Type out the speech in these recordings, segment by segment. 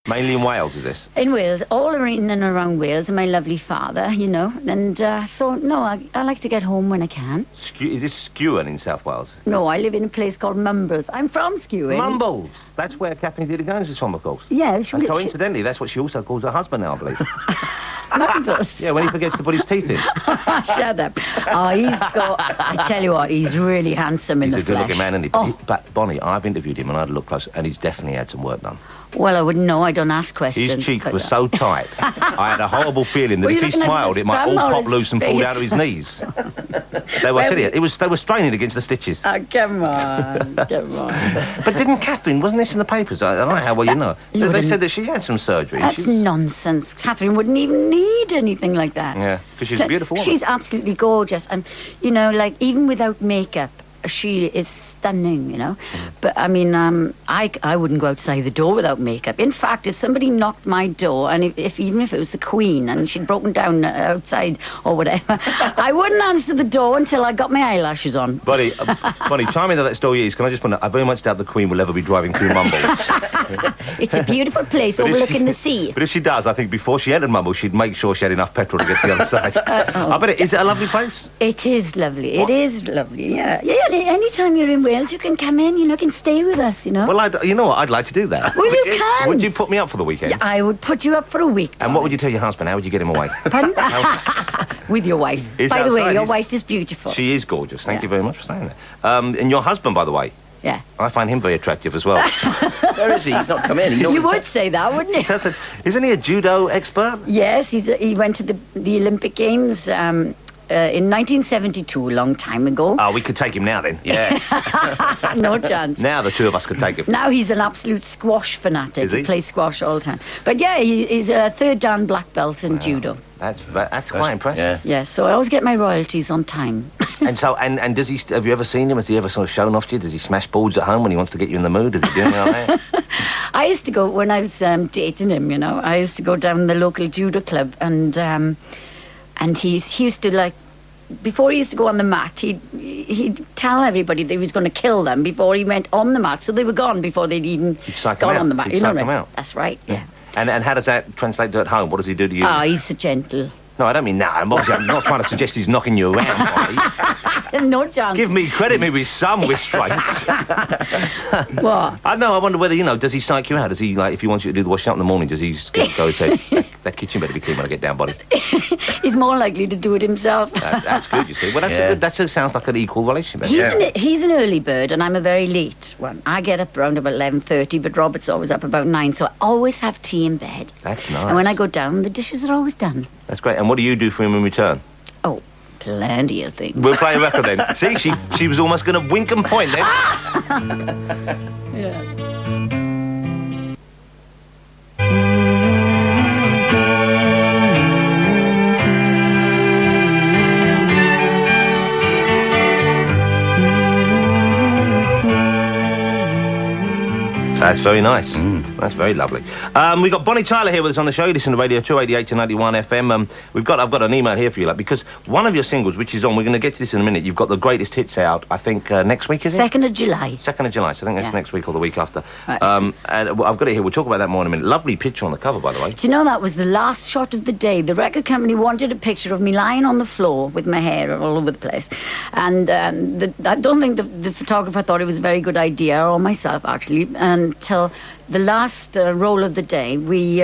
Mainly in Wales, is this? In Wales, all in and around Wales, and my lovely father, you know. And so, no, I like to get home when I can. Is this Skewen in South Wales? No, I live in a place called Mumbles. I'm from Skewen. Mumbles. That's where Catherine Zeta-Jones is from, of course. Yeah, And coincidentally, that's what she also calls her husband now, I believe. Mumbles. Yeah, when he forgets to put his teeth in. Shut up. Oh, I tell you what, he's really handsome in the flesh. He's a good-looking man, isn't he? Oh. But, Bonnie, I've interviewed him and I had a look close, and he's definitely had some work done. Well, I wouldn't know. I don't ask questions. His cheeks were so tight. I had a horrible feeling that if he smiled, it might all pop loose and fall down to his knees. They were, tell you, they were straining against the stitches. Oh, come on, come on. But didn't Catherine, wasn't this in the papers? I don't know how well you know. They said that she had some surgery. That's nonsense. Catherine wouldn't even need anything like that. Yeah, because she's a beautiful woman. She's absolutely gorgeous. And, you know, like, even without makeup, she is stunning, you know. But, I mean, I wouldn't go outside the door without makeup. In fact, if somebody knocked my door, and even if it was the Queen, and she'd broken down outside or whatever, I wouldn't answer the door until I got my eyelashes on. Bonnie, chime in that story is. Can I just point out, I very much doubt the Queen will ever be driving through Mumbles. It's a beautiful place overlooking the sea. But if she does, I think before she entered Mumbles, she'd make sure she had enough petrol to get to the other side. I bet is it a lovely place? It is lovely. It is lovely, yeah. Anytime you're in Wales, you can come in, you know, you can stay with us, you know. Well, you know what, I'd like to do that. Well, you can. Would you put me up for the weekend? Yeah, I would put you up for a week. And what would you tell your husband? How would you get him away? Pardon? With your wife. By the way, your wife is beautiful. She is gorgeous. Thank you very much for saying that. And your husband, by the way. Yeah. I find him very attractive as well. Where is he? He's not come in. You would say that, wouldn't you? Isn't he a judo expert? Yes, he went to the Olympic Games in 1972, a long time ago. Oh, we could take him now then. Yeah. No chance. Now the two of us could take him. Now he's an absolute squash fanatic. Is he? He plays squash all the time. But yeah, he's a third dan black belt in judo. That's quite impressive. Yeah, so I always get my royalties on time. And does he? Have you ever seen him? Has he ever sort of shown off to you? Does he smash boards at home when he wants to get you in the mood? Does he do anything like that? I used to go when I was dating him. You know, I used to go down the local judo club, and he used to like. Before he used to go on the mat, he'd tell everybody that he was going to kill them before he went on the mat, so they were gone before they'd even gone on the mat. He'd psych them out. That's right. Yeah. And how does that translate to at home? What does he do to you? Oh, he's so gentle. No, I don't mean that. I'm not trying to suggest he's knocking you around, Polly. No chance. Give me credit, maybe some restraint. What? I wonder whether, does he psych you out? Does he, like, if he wants you to do the washing up in the morning, does he go say, that kitchen better be clean when I get down, buddy? He's more likely to do it himself. That's good, you see. Well, that sounds like an equal relationship. He's an early bird, and I'm a very late one. I get up around about 11:30, but Robert's always up about 9, so I always have tea in bed. That's nice. And when I go down, the dishes are always done. That's great. And what do you do for him in return? Oh, plenty of things. We'll play a record then. See, she was almost going to wink and point then. Yeah. That's very nice. That's very lovely. We've got Bonnie Tyler here with us on the show. You listen to Radio 288 to 91 FM. I've got an email here for you, because one of your singles, which is on, we're going to get to this in a minute, you've got the greatest hits out, I think, next week, is it? 2nd of July. 2nd of July, so I think that's next week or the week after. Right. And I've got it here. We'll talk about that more in a minute. Lovely picture on the cover, by the way. Do you know that was the last shot of the day? The record company wanted a picture of me lying on the floor with my hair all over the place. And I don't think the photographer thought it was a very good idea, or myself, actually, until the last roll of the day, we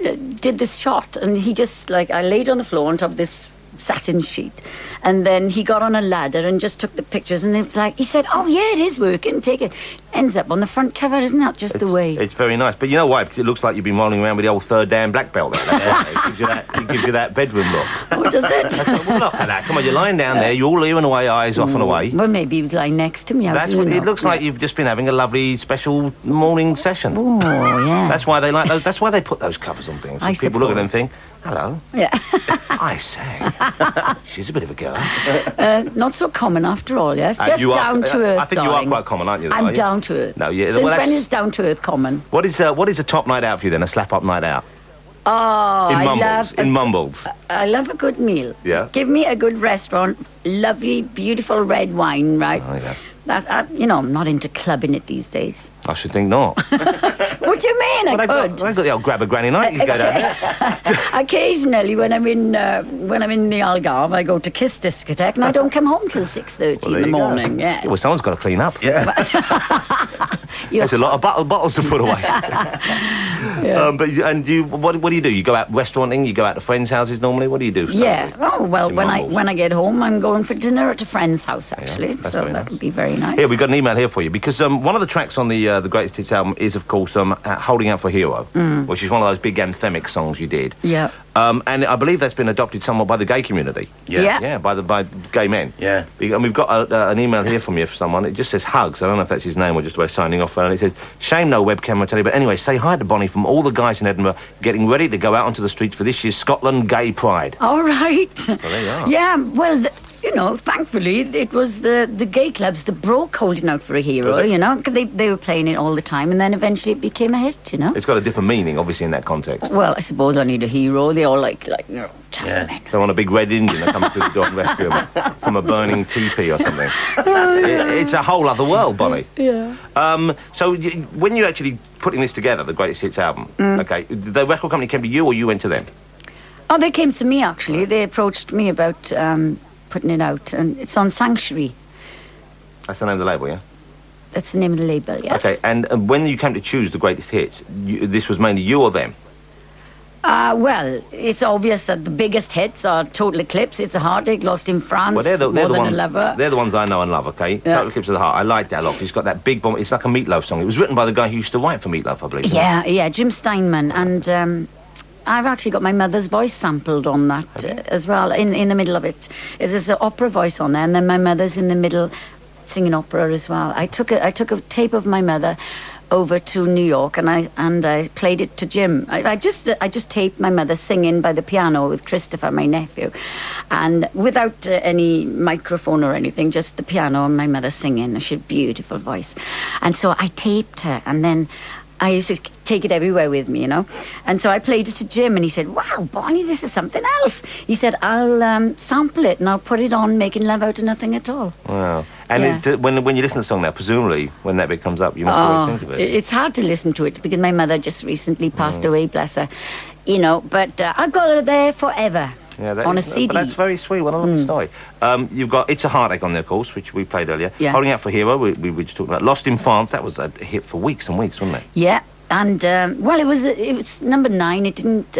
did this shot, and he just, I laid on the floor on top of this satin sheet, and then he got on a ladder and just took the pictures, and it was he said, oh yeah, it is working, take it. Ends up on the front cover, isn't that just the way? It's very nice, but you know why? Because it looks like you've been rolling around with the old third Dan black belt there. It gives you that bedroom look. Oh, does it? Well, look at that. Come on, you're lying down there, you're all earing away, eyes off and away. Well, maybe he was lying next to me. It looks like you've just been having a lovely special morning session. Oh, yeah. That's why they like those. That's why they put those covers on things. So people look at them and think, hello. Yeah. I say, she's a bit of a girl. Not so common after all, yes? Just down to earth, I think darling. you are quite common, aren't you? I'm down to earth. No, yeah. Since when is down to earth common? What is a top night out for you then? A slap-up night out? Oh, in Mumbles. I love a good meal. Yeah. Give me a good restaurant, lovely, beautiful red wine, right? Oh, yeah. I'm not into clubbing it these days. I should think not. What do you mean? saying I could. They've got the old grab a granny night. You can go down there. Occasionally, when I'm in the Algarve, I go to Kiss discotheque, and I don't come home till 6:30 in the morning. Yeah. Well, someone's got to clean up. Yeah. There's a lot of bottles to put away. Yeah. What do you do? You go out restauranting? You go out to friends' houses normally? What do you do? Yeah. Oh well, Your when I get home, I'm going for dinner at a friend's house actually. that's So very that nice. would be very nice. Here, we've got an email here for you, because one of the tracks on the Greatest Hits album is, of course, Holding Out for a Hero, which is one of those big anthemic songs you did. Yeah. And I believe that's been adopted somewhat by the gay community. Yeah. Yeah, by gay men. Yeah. And we've got an email here from you for someone. It just says Hugs. I don't know if that's his name or just we're signing off. And it says, shame no webcam, I tell you. But anyway, say hi to Bonnie from all the guys in Edinburgh getting ready to go out onto the streets for this year's Scotland Gay Pride. All right. So there you are. Yeah. Well. Thankfully, it was the gay clubs that broke Holding Out for a Hero, Was it? 'cause they were playing it all the time, and then eventually it became a hit, It's got a different meaning, obviously, in that context. Well, I suppose I need a hero. They all like tough Yeah. men. They want a big red Indian to come through the door and rescue them from a burning teepee or something. It's a whole other world, Bonnie. Yeah. So when you're actually putting this together, the Greatest Hits album, okay, the record company came to you or you went to them? Oh, they came to me, actually. They approached me about putting it out, and it's on Sanctuary. That's the name of the label, yeah? That's the name of the label, yes. Okay, and when you came to choose the Greatest Hits, this was mainly you or them? Well, it's obvious that the biggest hits are Total Eclipse, It's a Heartache, Lost in France, Well, they're the More Than ones. a Lover. They're the ones I know and love. Okay, Yeah. Total Eclipse of the Heart. I like that a lot. 'Cause it's got that big bomb. It's like a Meatloaf song. It was written by the guy who used to write for Meatloaf, I believe. isn't it? Yeah, Jim Steinman, and I've actually got my mother's voice sampled on that as well, in the middle of it. There's an opera voice on there, and then my mother's in the middle singing opera as well. I took a tape of my mother over to New York, and I played it to Jim. I just taped my mother singing by the piano with Christopher, my nephew, and without any microphone or anything, just the piano and my mother singing. She had a beautiful voice, and so I taped her, and then I used to take it everywhere with me, And so I played it to Jim, and he said, wow, Bonnie, this is something else. He said, I'll sample it, and I'll put it on Making Love Out of Nothing at All. Wow. And Yeah. it's, when you listen to the song now, presumably, when that bit comes up, you must always think of it. It's hard to listen to it, because my mother just recently passed away, bless her. But I've got her there forever. Yeah, that on a is- CD. But that's very sweet. What a lovely story. You've got It's a Heartache on there, of course, which we played earlier. Yeah. Holding Out for a Hero, we were just talking about. Lost in France, that was a hit for weeks and weeks, wasn't it? Yeah, and it was number 9. It didn't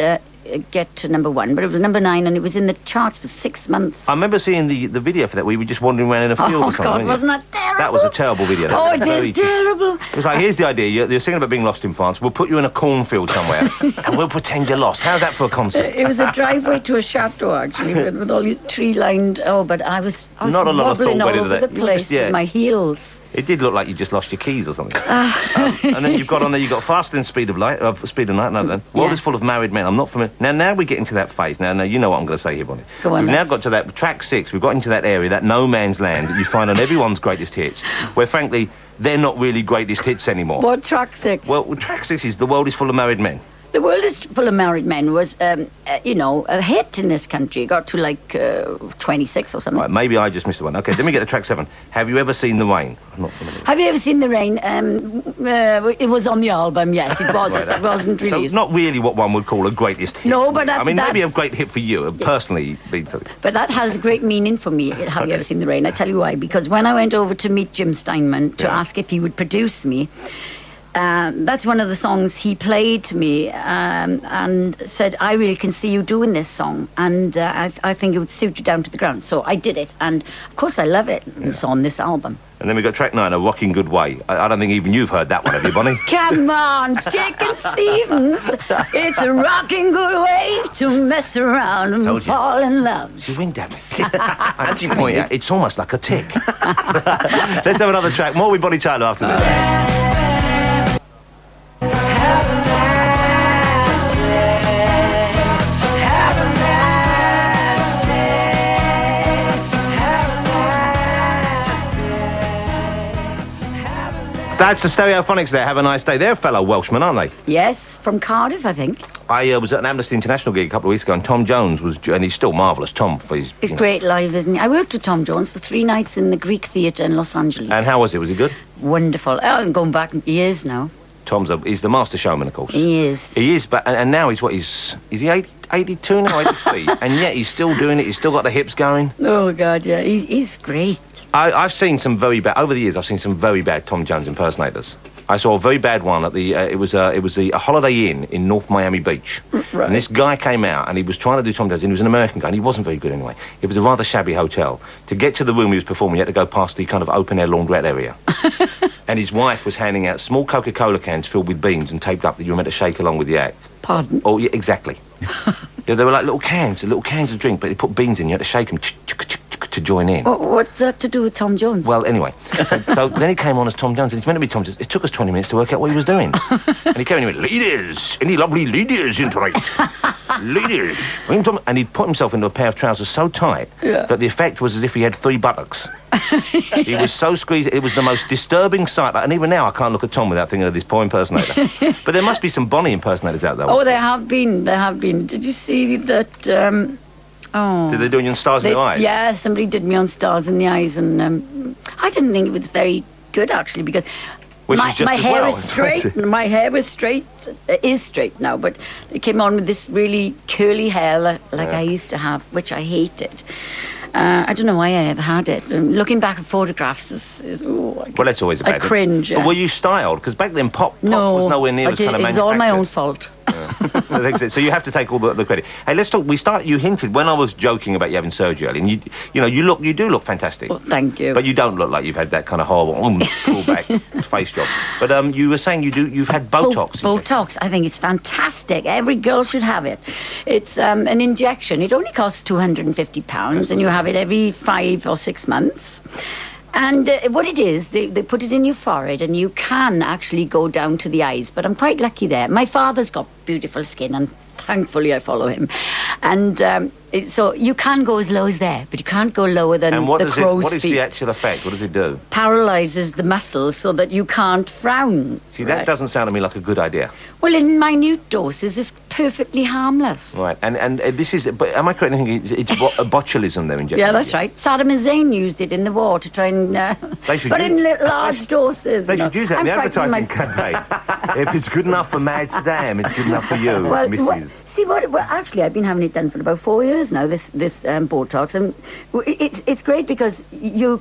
get to number 1, but it was number 9, and it was in the charts for 6 months. I remember seeing the video for that where you were just wandering around in a field Oh or something. God, weren't you? wasn't that terrible? That was a terrible video. That Oh, was it very is terrible. It was like, here's the idea. You're singing about being lost in France. We'll put you in a cornfield somewhere, and we'll pretend you're lost. How's that for a concert? It was a driveway to a chateau, actually, with all these tree-lined. Oh, but I was Not a lot of thought wobbling all went into over that. the You were place just- yeah. with my heels. It did look like you just lost your keys or something. And then you've got on there, you've got Faster Than Speed of Light, Speed of Night, no, then. World Yeah. is Full of Married Men. I'm not familiar. Now we get into that phase. Now, you know what I'm going to say here, Bonnie. Go on, We've then. now got to that, track 6, we've got into that area, that no man's land that you find on everyone's greatest hits, where, frankly, they're not really greatest hits anymore. What, track 6? Well, track 6 is The World is Full of Married Men. The World is Full of Married Men was, a hit in this country. It got to, 26 or something. Right, maybe I just missed the one. Okay, then we get to track 7. Have you ever seen the rain? I'm not familiar. Have you ever seen The Rain? It was on the album, yes. It wasn't. Right, It wasn't So released. not really what one would call a greatest hit. No, but I mean, that- maybe a great hit for you, personally. But that has great meaning for me. Have you ever seen The Rain? I tell you why. Because when I went over to meet Jim Steinman to ask if he would produce me, that's one of the songs he played to me and said, I really can see you doing this song, and I think it would suit you down to the ground. So I did it, and of course I love it. And it's on this album. And then we got track 9, A Rocking Good Way. I don't think even you've heard that one, have you, Bonnie? Come on, Chicken Stevens. It's a rocking good way to mess around and Told you. fall in love. She winked at me. I actually point out, it's almost like a tick. Let's have another track. More with Bonnie Tyler after this. That's the Stereophonics there. Have a nice day. They're fellow Welshmen, aren't they? Yes, from Cardiff, I think. I was at an Amnesty International gig a couple of weeks ago, and Tom Jones was, and he's still marvellous, Tom, for his... It's great live, isn't it? I worked with Tom Jones for 3 nights in the Greek Theatre in Los Angeles. And how was it? Was it good? Wonderful. Oh, I'm going back years now. He's the master showman, of course. He is. He is, but and now is he 82 now, 83? And yet he's still doing it. He's still got the hips going. Oh, God, yeah. He's great. I've seen some very bad, over the years, I've seen some very bad Tom Jones impersonators. I saw a very bad one at the, it was the Holiday Inn in North Miami Beach. Right. And this guy came out and he was trying to do Tom Jones, and he was an American guy, and he wasn't very good anyway. It was a rather shabby hotel. To get to the room he was performing, you had to go past the kind of open-air laundrette area. And his wife was handing out small Coca-Cola cans filled with beans and taped up that you were meant to shake along with the act. Pardon? Oh, yeah, exactly. Yeah, they were like little cans of drink, but they put beans in, you had to shake them to join in. What's that to do with Tom Jones? Well, anyway, so then he came on as Tom Jones, and he's meant to be Tom Jones. It took us 20 minutes to work out what he was doing. And he came in and he went, ladies, any lovely ladies in tonight? Ladies. And he'd put himself into a pair of trousers so tight that the effect was as if he had 3 buttocks. He was so squeezed. It was the most disturbing sight. And even now, I can't look at Tom without thinking of this poor impersonator. But there must be some Bonnie impersonators out there. Oh, there have been. Did you see that... Did they do you on Stars in the Eyes? Yeah, somebody did me on Stars in the Eyes, and I didn't think it was very good, actually, because my hair is straight. My hair was straight, is straight now, but it came on with this really curly hair like I used to have, which I hated. I don't know why I ever had it. Looking back at photographs well, that's always a bad I cringe. But were you styled? Because back then, pop was nowhere near as kind of manufactured. It was all my own fault. So you have to take all the credit. Hey, let's talk. You hinted when I was joking about you having surgery earlier, and you do look fantastic. Well, thank you. But you don't look like you've had that kind of horrible pullback face job. But you were saying you've had Botox. Botox, I think it's fantastic. Every girl should have it. It's an injection. It only costs £250, and you have it every 5 or 6 months. And what it is, they put it in your forehead, and you can actually go down to the eyes. But I'm quite lucky there. My father's got beautiful skin, and thankfully I follow him. And so you can go as low as there, but you can't go lower than the crow's feet. What is the actual effect? What does it do? Paralyses the muscles so that you can't frown. See, that doesn't sound to me like a good idea. Well, in minute doses, it's perfectly harmless. Right, and this is... But am I correct in thinking it's botulism they're injecting? Yeah, that's right. Saddam Hussein used it in the war to try and... but in large doses. They should use that in the advertising campaign. If it's good enough for Mad Saddam, it's good enough for you, Mrs. Well, actually, I've been having it done for about 4 years now, this Botox, and it's great because your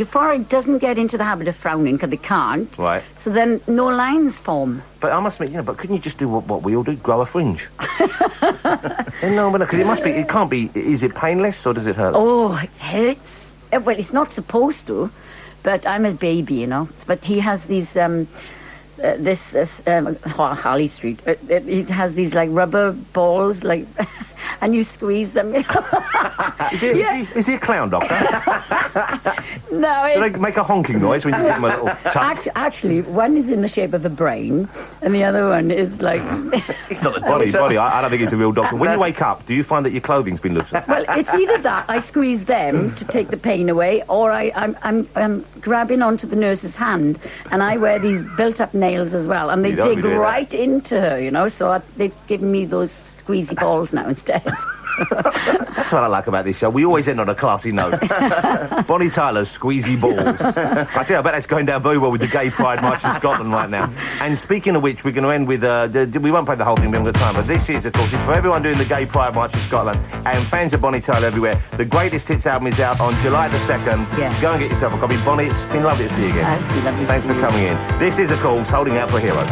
forehead doesn't get into the habit of frowning, because it can't. Right. So then no lines form. But I must admit, but couldn't you just do what we all do, grow a fringe? No, because it can't be, is it painless or does it hurt? Oh, it hurts. Well, it's not supposed to, but I'm a baby, But he has these... Harley Street. It has these like rubber balls, like, and you squeeze them. Is he a clown doctor? No. Do they make a honking noise when you give him a little touch? Actually, one is in the shape of a brain, and the other one is like. It's not the body. I don't think he's a real doctor. When you wake up, do you find that your clothing's been loosened? Well, it's either that I squeeze them to take the pain away, or I'm grabbing onto the nurse's hand, and I wear these built-up nails as well, and they dig right into her, so they've given me those squeezy balls now instead. That's what I like about this show. We always end on a classy note. Bonnie Tyler's squeezy balls. I tell you, I bet that's going down very well with the Gay Pride March in Scotland right now. And speaking of which, we're going to end with... we won't play the whole thing, we haven't got time, but this is, of course, it's for everyone doing the Gay Pride March in Scotland and fans of Bonnie Tyler everywhere. The Greatest Hits album is out on July the 2nd. Yeah. Go and get yourself a copy. Bonnie, it's been lovely to see you again. It's been lovely Thanks for coming in. This is, of course, Holding Out for Heroes.